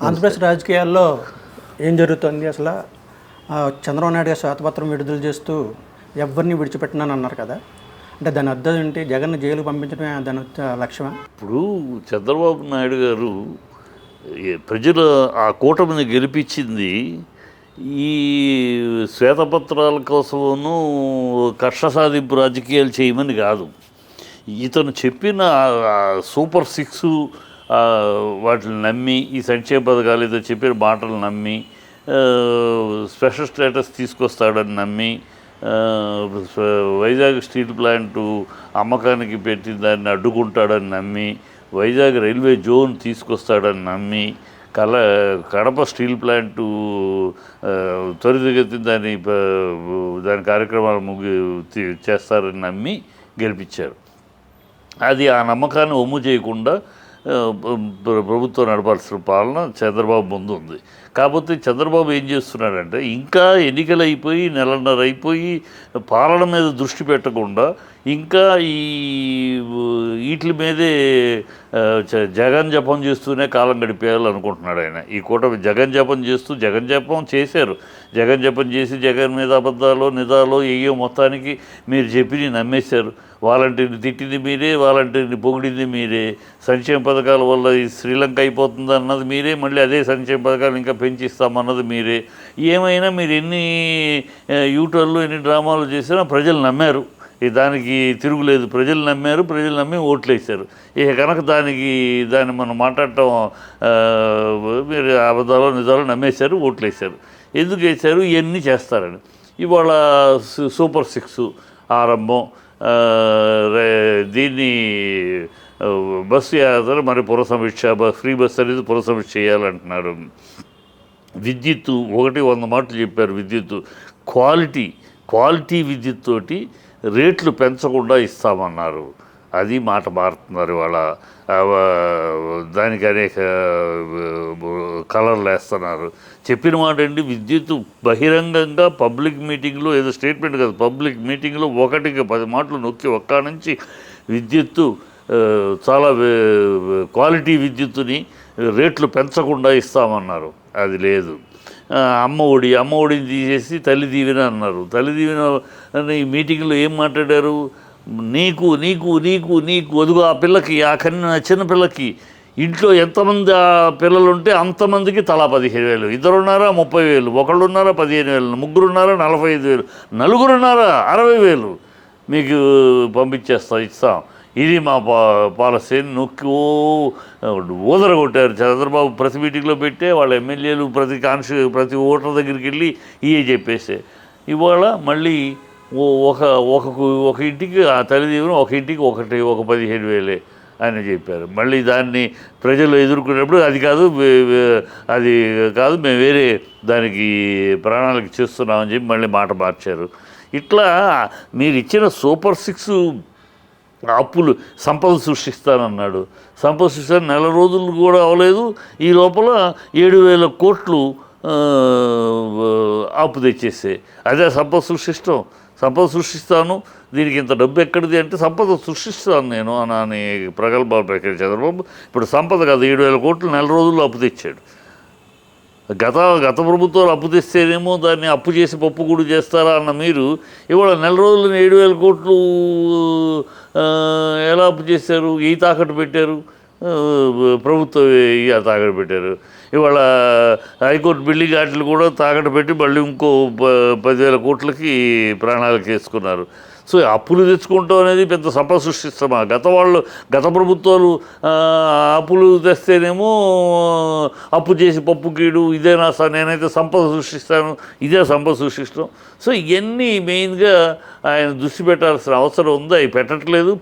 ఆంధ్రప్రదేశ్ రాజకీయాల్లో ఏం జరుగుతుంది అసలు? చంద్రబాబు నాయుడు గారు శ్వేతపత్రం విడుదల చేస్తూ ఎవరిని విడిచిపెట్టినాను అన్నారు కదా, అంటే దాని అర్థం ఏంటి? జగన్ జైలుకు పంపించడమే దాని లక్ష్యమా? ఇప్పుడు చంద్రబాబు నాయుడు గారు ప్రజలు ఆ కూటమిని గెలిపించింది ఈ శ్వేతపత్రాల కోసమును కక్ష సాధింపు రాజకీయాలు చేయమని కాదు. ఇతను చెప్పిన సూపర్ సిక్స్ వాటిని నమ్మి, ఈ సంక్షేమ పథకాలు ఏదో చెప్పిన మాటలు నమ్మి, స్పెషల్ స్టేటస్ తీసుకొస్తాడని నమ్మి, వైజాగ్ స్టీల్ ప్లాంటు అమ్మకానికి పెట్టిన దాన్ని అడ్డుకుంటాడని నమ్మి, వైజాగ్ రైల్వే జోన్ తీసుకొస్తాడని నమ్మి, కడప స్టీల్ ప్లాంటు త్వరితగతిన దాని కార్యక్రమాలు చేస్తారని నమ్మి గెలిపించారు. అది ఆ నమ్మకాన్ని ఒమ్ము చేయకుండా ప్రభుత్వం నడపాల్సిన పాలన చంద్రబాబు ముందు ఉంది. కాకపోతే చంద్రబాబు ఏం చేస్తున్నాడంటే, ఇంకా ఎన్నికలు అయిపోయి నెలన్నర అయిపోయి పాలన మీద దృష్టి పెట్టకుండా ఇంకా వీటి మీదే జగన్ జపం చేస్తూనే కాలం గడిపేయాలనుకుంటున్నాడు ఆయన. ఈ కూటమి జగన్ జపం చేస్తూ జగన్ జపం చేశారు. జగన్ జపం చేసి జగన్ మీద అబద్ధాలు నిజాలు ఏయో మొత్తానికి మీరు చెప్పి నమ్మేశారు. వాలంటీర్ని తిట్టింది మీరే, వాలంటీర్ని పొగిడింది మీరే, సంక్షేమ పథకాల వల్ల ఈ శ్రీలంక అయిపోతుంది అన్నది మీరే, మళ్ళీ అదే సంక్షేమ పథకాలు ఇంకా పెంచిస్తామన్నది మీరే. ఏమైనా మీరు ఎన్ని యూటర్లు ఎన్ని డ్రామాలు చేసినా ప్రజలు నమ్మారు. దానికి తిరుగులేదు. ప్రజలు నమ్మారు, ప్రజలు నమ్మి ఓట్లు వేశారు. ఇక కనుక దాన్ని మనం మాట్లాడటం, మీరు అబద్ధాలు నిజాలు నమ్మేశారు, ఓట్లు వేశారు. ఎందుకు వేశారు? ఇవన్నీ చేస్తారని. ఇవాళ సూపర్ సిక్స్ ఆరంభం, దీన్ని బస్సు యాత్ర మరి పురసమీక్ష, ఫ్రీ బస్ అనేది పురసమీక్ష చేయాలంటున్నారు. విద్యుత్తు 100 మాటలు చెప్పారు. విద్యుత్తు క్వాలిటీ విద్యుత్ తోటి రేట్లు పెంచకుండా ఇస్తామన్నారు. అది మాట మారుతున్నారు ఇవాళ. దానికి అనేక కలర్లు వేస్తున్నారు. చెప్పిన మాట అండి, విద్యుత్ బహిరంగంగా పబ్లిక్ మీటింగ్లో, ఏదో స్టేట్మెంట్ కాదు, పబ్లిక్ మీటింగ్లో 1కి 10 మాటలు నొక్కి ఒక్క నుంచి విద్యుత్తు చాలా క్వాలిటీ విద్యుత్తుని రేట్లు పెంచకుండా ఇస్తామన్నారు. అది లేదు. అమ్మఒడిని తీసేసి తల్లి దీవెన అన్నారు. తల్లి దీవెన ఈ మీటింగ్లో ఏం మాట్లాడారు? నీకు నీకు నీకు నీకు వదుగు ఆ పిల్లకి, ఆ చిన్న పిల్లకి ఇంట్లో ఎంతమంది పిల్లలు ఉంటే అంతమందికి తలా 15,000, ఇద్దరున్నారా 30,000, ఒకళ్ళున్నారా 15,000, ముగ్గురున్నారా 45,000, నలుగురున్నారా 60,000 మీకు ఇస్తాం. ఇది మా పాలసీని నొక్కి ఊదరగొట్టారు. చంద్రబాబు ప్రతి మీటింగ్లో పెట్టే వాళ్ళ ఎమ్మెల్యేలు ప్రతి ఓటర్ దగ్గరికి వెళ్ళి ఇవే చెప్పేసే. ఇవాళ మళ్ళీ ఒక ఇంటికి ఆ తల్లిదీవెన, ఒక ఇంటికి ఒక 15,000 అని చెప్పారు. మళ్ళీ దాన్ని ప్రజలు ఎదుర్కొన్నప్పుడు అది కాదు మేము వేరే దానికి ప్రణాళిక చేస్తున్నామని చెప్పి మళ్ళీ మాట మార్చారు. ఇట్లా మీరు ఇచ్చిన సూపర్ సిక్స్ అప్పులు సంపద సృష్టిస్తానన్నాడు. సంపద సృష్టిస్తాను నెల రోజులు కూడా అవ్వలేదు. ఈ లోపల 7,000 కోట్లు అప్పు తెచ్చేసే. అదే సంపద సృష్టిస్తాను, దీనికి ఇంత డబ్బు ఎక్కడిది అంటే సంపద సృష్టిస్తాను నేను అని ప్రగల్భాలు ప్రకటించారు చంద్రబాబు. ఇప్పుడు సంపద కాదు, 7,000 కోట్లు నెల రోజుల్లో అప్పు తెచ్చాడు. గత ప్రభుత్వాలు అప్పు తెస్తేనేమో దాన్ని అప్పు చేసి పప్పు కూడా చేస్తారా అన్న మీరు ఇవాళ నెల రోజులు 7,000 కోట్లు ఎలా అప్పు చేశారు? ఈ తాకట్టు పెట్టారు, ప్రభుత్వం తాకట్టు పెట్టారు. ఇవాళ హైకోర్టు బిల్డింగ్ వాటిలు కూడా తాకట్టు పెట్టి మళ్ళీ ఇంకో 10,000 కోట్లకి ప్రణాళిక వేసుకున్నారు. సో అప్పులు తెచ్చుకుంటాం అనేది పెద్ద సంపద సృష్టిస్తామా? గత ప్రభుత్వాలు అప్పులు తెస్తేనేమో అప్పు చేసి పప్పు కీడు, ఇదేనా సార్ నేనైతే సంపద సృష్టిస్తాను, ఇదే సంపద సృష్టిస్తాం. సో ఇవన్నీ మెయిన్గా ఆయన దృష్టి పెట్టాల్సిన అవసరం ఉంది. అవి పెట్టట్లేదు.